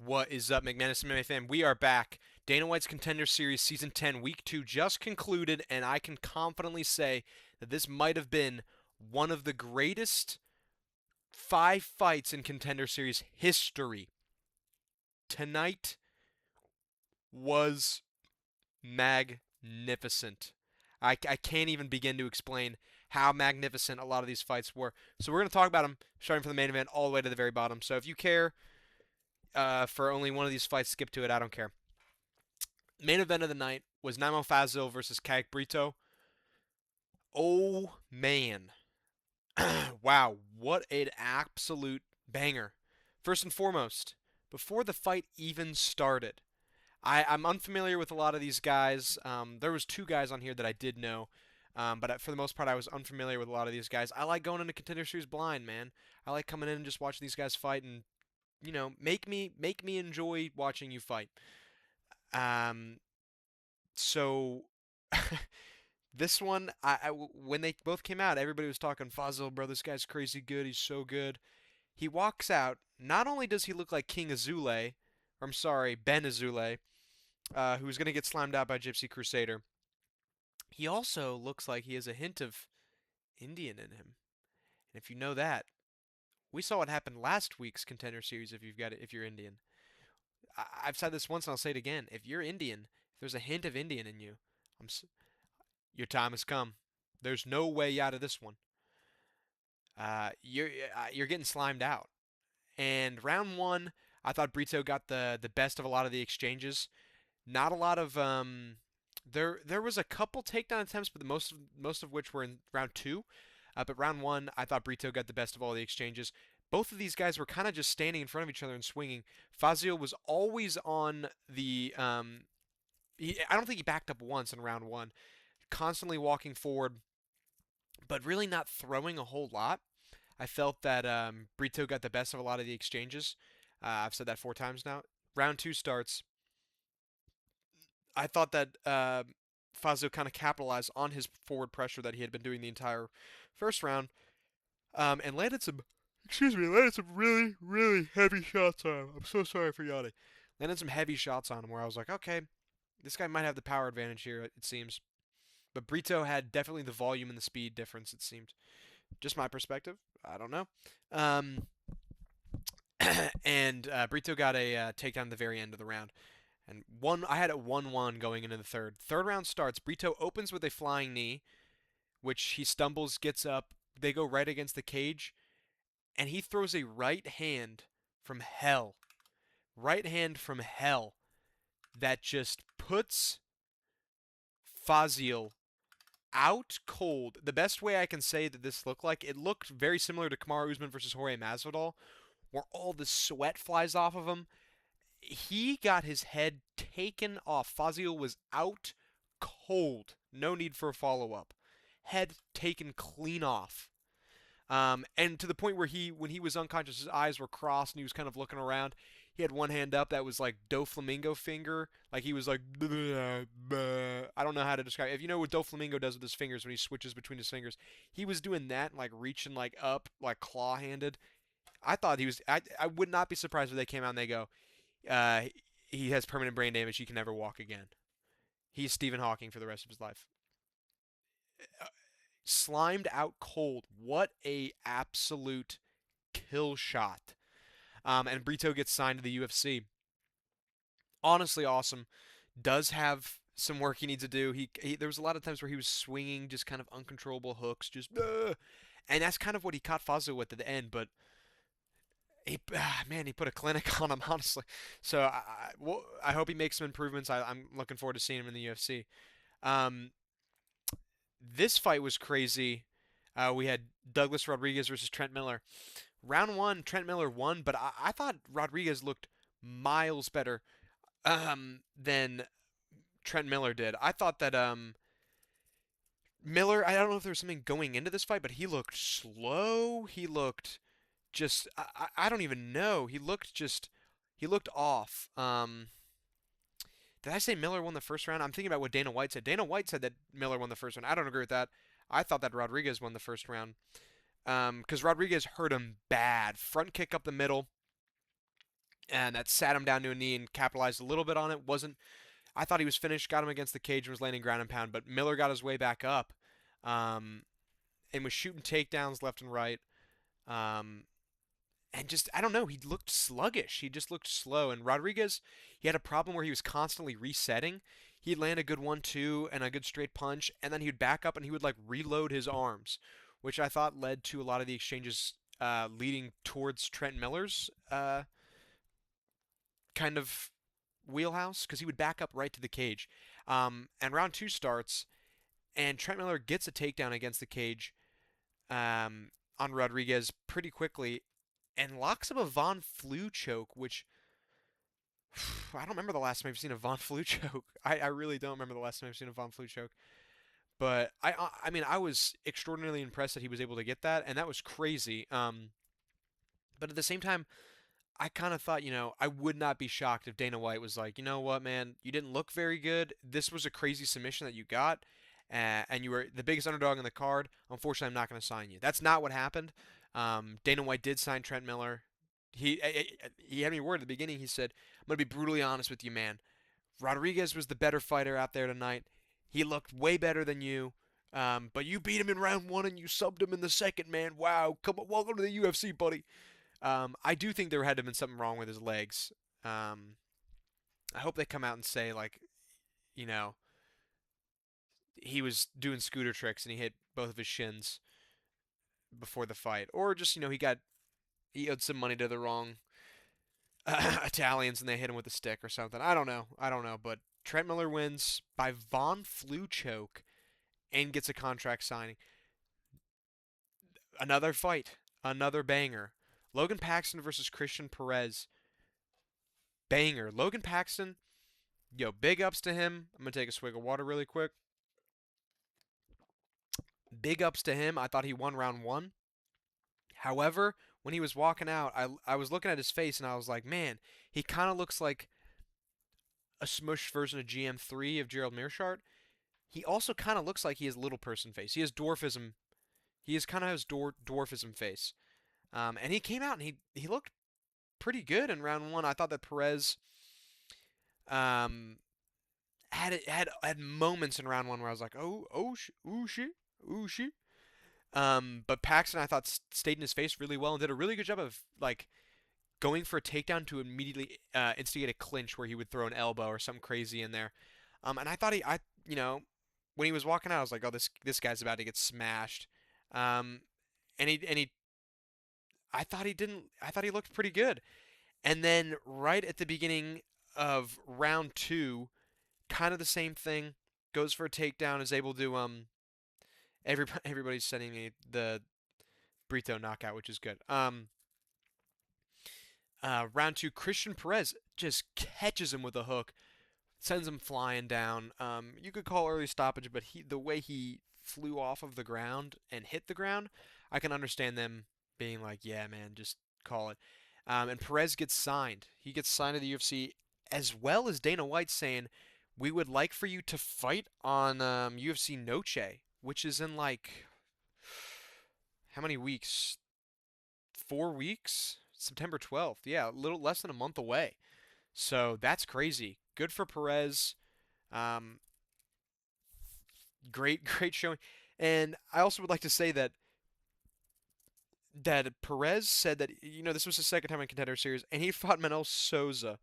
What is up, McManus MMA fan? We are back. Dana White's Contender Series Season 10, Week 2 just concluded, and I can confidently say that this might have been one of the greatest 5 fights in Contender Series history. Tonight was magnificent. I can't even begin to explain how magnificent a lot of these fights were. So we're going to talk about them starting from the main event all the way to the very bottom. So if you care for only one of these fights, skip to it. I don't care. Main event of the night was Naimo Fazil versus Kayak Brito. Oh man, wow, what an absolute banger! First and foremost, before the fight even started, I'm unfamiliar with a lot of these guys. There was 2 guys on here that I did know, but for the most part, I was unfamiliar with a lot of these guys. I like going into Contender Series blind, man. I like coming in and just watching these guys fight, and make me enjoy watching you fight. Um, so this one, when they both came out, everybody was talking Fazil, bro. This guy's crazy good. He's so good. He walks out. Not only does he look like King Azule, or I'm sorry, Ben Azule, who's gonna get slammed out by Gypsy Crusader. He also looks like he has a hint of Indian in him. And if you know that, we saw what happened last week's Contender Series. If you're Indian, I've said this once and I'll say it again. If you're Indian, if there's a hint of Indian in you, I'm your time has come. There's no way out of this one. You're getting slimed out. And round one, I thought Brito got the best of a lot of the exchanges. Not a lot of there was a couple takedown attempts, but most of which were in round two. But round one, I thought Brito got the best of all the exchanges. Both of these guys were kind of just standing in front of each other and swinging. Fazio was always on the I don't think he backed up once in round one, constantly walking forward, but really not throwing a whole lot. I felt that Brito got the best of a lot of the exchanges. I've said that 4 times now. Round two starts. I thought that Fazio kind of capitalized on his forward pressure that he had been doing the entire first round, and landed some really, really heavy shots on him. I'm so sorry for yawning. Landed some heavy shots on him where I was like, okay, this guy might have the power advantage here, it seems. But Brito had definitely the volume and the speed difference, it seemed. Just my perspective. I don't know. Um, and Brito got a takedown at the very end of the round. And I had it 1-1 going into the third. Third round starts. Brito opens with a flying knee, which he stumbles, gets up. They go right against the cage, and he throws a right hand from hell. Right hand from hell that just puts Fazil out cold. The best way I can say that this looked like, it looked very similar to Kamaru Usman versus Jorge Masvidal, where all the sweat flies off of him. He got his head taken off. Fazil was out cold. No need for a follow-up. Head taken clean off. And to the point where when he was unconscious, his eyes were crossed and he was kind of looking around. He had one hand up that was like Doflamingo finger, like he was like, bleh, bleh. I don't know how to describe it. If you know what Doflamingo does with his fingers when he switches between his fingers, he was doing that, like reaching like up, like claw-handed. I thought he was. I would not be surprised if they came out and they go, uh, he has permanent brain damage. He can never walk again. He's Stephen Hawking for the rest of his life. Slimed out cold. What a absolute kill shot. And Brito gets signed to the UFC. Honestly, awesome. Does have some work he needs to do. There was a lot of times where he was swinging just kind of uncontrollable hooks, just and that's kind of what he caught Fazio with at the end. But man, he put a clinic on him, honestly. So I hope he makes some improvements. I'm looking forward to seeing him in the UFC. Um, this fight was crazy. We had Douglas Rodriguez versus Trent Miller. Round one, Trent Miller won, but I thought Rodriguez looked miles better than Trent Miller did. I thought that Miller, I don't know if there was something going into this fight, but he looked slow. He looked just, I don't even know. He looked off. Did I say Miller won the first round? I'm thinking about what Dana White said. Dana White said that Miller won the first round. I don't agree with that. I thought that Rodriguez won the first round. Because Rodriguez hurt him bad. Front kick up the middle. and that sat him down to a knee and capitalized a little bit on it. Wasn't I thought he was finished, got him against the cage and was landing ground and pound, but Miller got his way back up, um, and was shooting takedowns left and right. Um, and just I don't know, he looked sluggish. He just looked slow. And Rodriguez, he had a problem where he was constantly resetting. He'd land a good 1-2 and a good straight punch, and then he'd back up and he would like reload his arms, which I thought led to a lot of the exchanges leading towards Trent Miller's kind of wheelhouse because he would back up right to the cage. And round two starts, and Trent Miller gets a takedown against the cage on Rodriguez pretty quickly and locks up a Von Flue choke, which I don't remember the last time I've seen a Von Flue choke. I really don't remember the last time I've seen a Von Flue choke. But I mean I was extraordinarily impressed that he was able to get that, and that was crazy. But at the same time, I kind of thought, I would not be shocked if Dana White was like, you know what, man, you didn't look very good. This was a crazy submission that you got, and you were the biggest underdog in the card. Unfortunately, I'm not going to sign you. That's not what happened. Dana White did sign Trent Miller. He had me worried at the beginning. He said, "I'm going to be brutally honest with you, man. Rodriguez was the better fighter out there tonight. He looked way better than you." But you beat him in round one and you subbed him in the second, man. Wow, come on, welcome to the UFC, buddy. I do think there had to have been something wrong with his legs. I hope they come out and say like, you know, he was doing scooter tricks and he hit both of his shins before the fight, or just he owed some money to the wrong Italians and they hit him with a stick or something. I don't know. But Trent Miller wins by Von Flue choke and gets a contract signing. Another fight, another banger. Logan Paxton versus Christian Perez. Banger. Logan Paxton, yo, big ups to him. I'm going to take a swig of water really quick. Big ups to him. I thought he won round one. However, when he was walking out, I was looking at his face and I was like, man, he kind of looks like a smushed version of GM3 of Gerald Meerschaert. He also kind of looks like he has little person face. He has dwarfism. He is kind of has dwarfism face. And he came out and he looked pretty good in round one. I thought that Perez um, had moments in round one where I was like, ooh she. But Paxton I thought stayed in his face really well and did a really good job of like going for a takedown to immediately instigate a clinch where he would throw an elbow or something crazy in there. And I thought when he was walking out, I was like, oh, this guy's about to get smashed. Um, and he I thought he didn't. I thought he looked pretty good. And then right at the beginning of round two, kind of the same thing. Goes for a takedown, is able to everybody's sending me the Brito knockout, which is good. Round two, Christian Perez just catches him with a hook, sends him flying down. You could call early stoppage, but the way he flew off of the ground and hit the ground, I can understand them being like, yeah, man, just call it. And Perez gets signed. He gets signed to the UFC, as well as Dana White saying, we would like for you to fight on UFC Noche, which is in like, how many weeks? 4 weeks? September 12th. Yeah, a little less than a month away. So that's crazy. Good for Perez. Um, great showing. And I also would like to say that Perez said that this was his second time in Contender Series, and he fought Manuel Souza,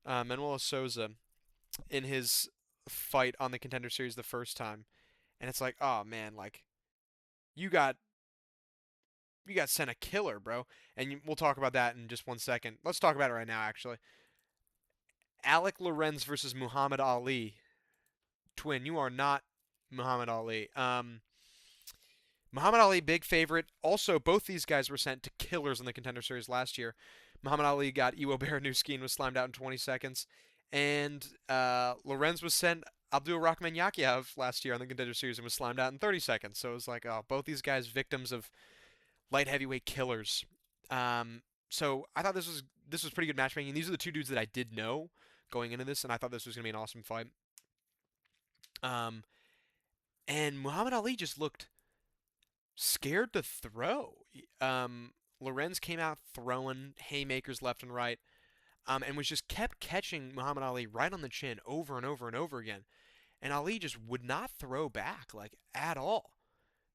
in his fight on the Contender Series the first time, and it's like, oh man, like you got sent a killer, bro. And we'll talk about that in just 1 second. Let's talk about it right now, actually. Alec Lorenz versus Muhammad Ali. Twin, you are not Muhammad Ali. Muhammad Ali, big favorite. Also, both these guys were sent to killers in the Contender Series last year. Muhammad Ali got Iwo Baranuski and was slimed out in 20 seconds. And Lorenz was sent Abdul Rahman Yakiev last year on the Contender Series and was slimed out in 30 seconds. So it was like, oh, both these guys victims of light heavyweight killers. So I thought this was pretty good matchmaking. And these are the two dudes that I did know going into this, and I thought this was going to be an awesome fight. And Muhammad Ali just looked scared to throw. Lorenz came out throwing haymakers left and right. and was just kept catching Muhammad Ali right on the chin over and over and over again. And Ali just would not throw back like at all.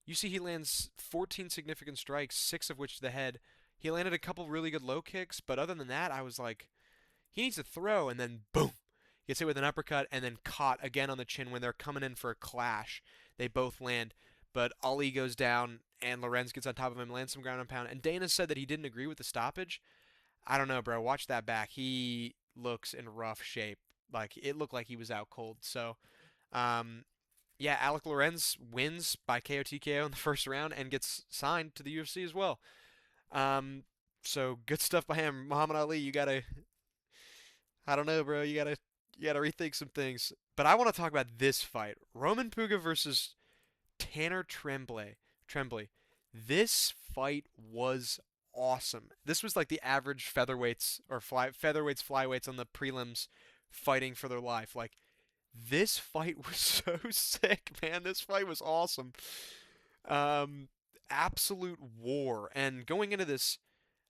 You see, he lands 14 significant strikes, 6 of which to the head. He landed a couple really good low kicks, but other than that, I was like, he needs to throw, and then boom, gets hit with an uppercut, and then caught again on the chin when they're coming in for a clash. They both land, but Ali goes down, and Lorenz gets on top of him, lands some ground and pound. And Dana said that he didn't agree with the stoppage. I don't know, bro. Watch that back. He looks in rough shape. Like it looked like he was out cold. So, um, yeah, Alec Lorenz wins by KO TKO in the first round and gets signed to the UFC as well. Um, so good stuff by him. Muhammad Ali, I don't know, bro. You gotta rethink some things. But I want to talk about this fight: Roman Puga versus Tanner Tremblay. Tremblay. This fight was awesome. This was like the average featherweights or featherweights flyweights on the prelims fighting for their life. Like this fight was so sick, man. This fight was awesome. Um, Absolute war. And going into this,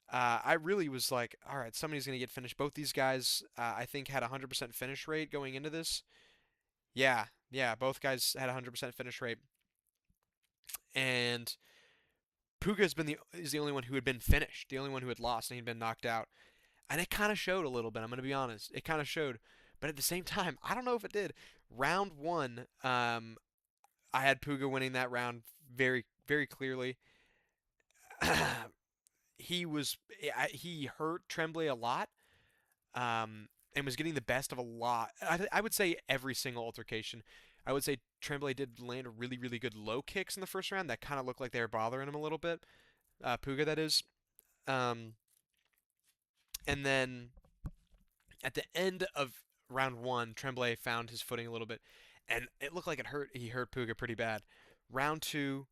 I really was like, all right, somebody's gonna get finished. Both these guys, I think, had a 100% finish rate going into this. Yeah, yeah, both guys had a 100% finish rate, and Puga is the only one who had been finished, the only one who had lost, and he'd been knocked out. And it kind of showed a little bit. I'm gonna be honest, it kind of showed, but at the same time, I don't know if it did. Round one, I had Puga winning that round very, very clearly. He hurt Tremblay a lot, and was getting the best of a lot. I would say every single altercation. I would say Tremblay did land really, really good low kicks in the first round that kind of looked like they were bothering him a little bit. Puga, that is. Um, and then at the end of round one, Tremblay found his footing a little bit, and it looked like He hurt Puga pretty bad. Round two,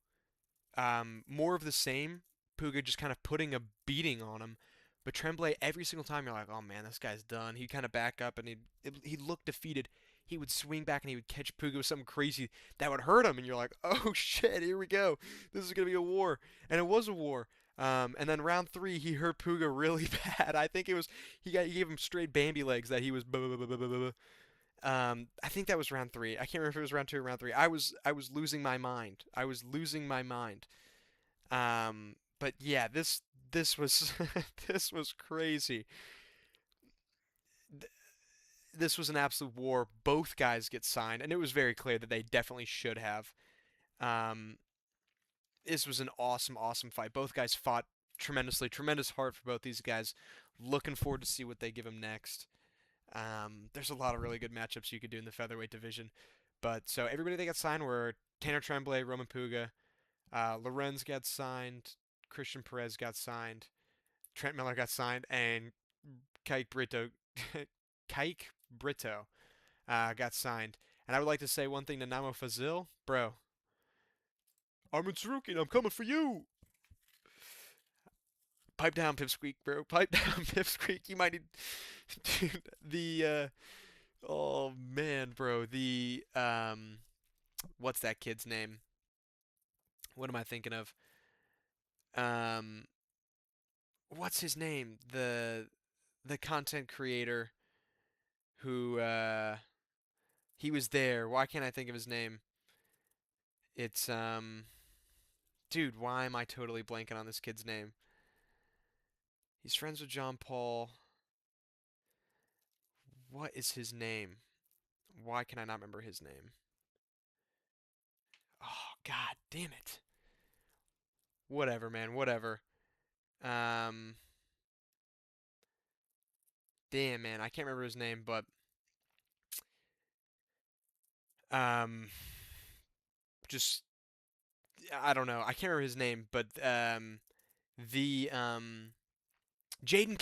more of the same. Puga just kind of putting a beating on him. But Tremblay, every single time you're like, oh man, this guy's done. He'd kind of back up and he looked defeated. He would swing back and he would catch Puga with something crazy that would hurt him. And you're like, oh shit, here we go. This is going to be a war. And it was a war. And then round three, he hurt Puga really bad. I think it was, he gave him straight Bambi legs that he was, I think that was round three. I can't remember if it was round two or round three. I was losing my mind. I was losing my mind. But yeah, this was this was crazy. This was an absolute war. Both guys get signed, and it was very clear that they definitely should have. Um, this was an awesome, awesome fight. Both guys fought tremendously, tremendous heart for both these guys. Looking forward to see what they give him next. There's a lot of really good matchups you could do in the featherweight division. But so everybody that got signed were Tanner Tremblay, Roman Puga, Lorenz got signed, Christian Perez got signed, Trent Miller got signed, and Kike Brito, Kike Brito got signed. And I would like to say one thing to Namo Fazil, bro. Armin Sarukian, I'm coming for you. Pipe down, Pipsqueak, bro. Pipe down, Pipsqueak. You might need, dude. Oh man, bro. What's that kid's name? What am I thinking of? Um, what's his name? The content creator who he was there. Why can't I think of his name? It's dude, why am I totally blanking on this kid's name? He's friends with John Paul. What is his name? Why can I not remember his name? Oh, god damn it. Whatever, man, whatever. Um Damn, man, I can't remember his name, but um just I don't know. I can't remember his name, but the Jaden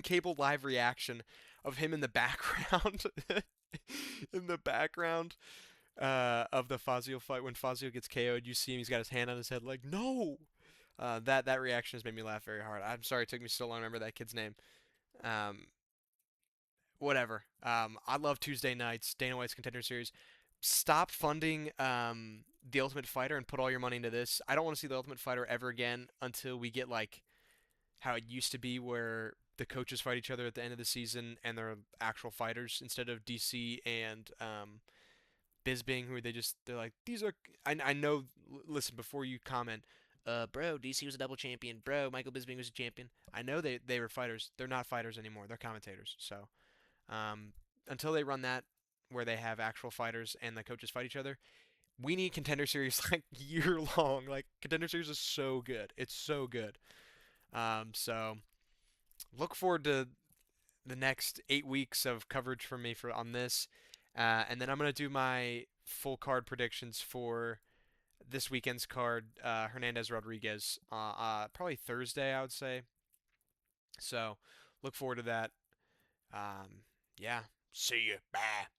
Cable live reaction of him in the background in the background of the Fazil fight when Fazil gets KO'd, you see him, he's got his hand on his head like, "No!" That reaction has made me laugh very hard. I'm sorry it took me so long to remember that kid's name. Um, Whatever. I love Tuesday nights, Dana White's Contender Series. Stop funding the Ultimate Fighter and put all your money into this. I don't want to see the Ultimate Fighter ever again until we get like how it used to be, where the coaches fight each other at the end of the season and they're actual fighters instead of DC and Bisbing, who they're like these are. I know. Listen, before you comment, bro, DC was a double champion. Bro, Michael Bisbing was a champion. I know they were fighters. They're not fighters anymore. They're commentators. So um, until they run that where they have actual fighters and the coaches fight each other, we need Contender Series like year long. Like Contender Series is so good. It's so good. So look forward to the next 8 weeks of coverage from me for on this, and then I'm gonna do my full card predictions for this weekend's card. Hernandez Rodriguez, probably Thursday, I would say. So look forward to that. Yeah. See you. Bye.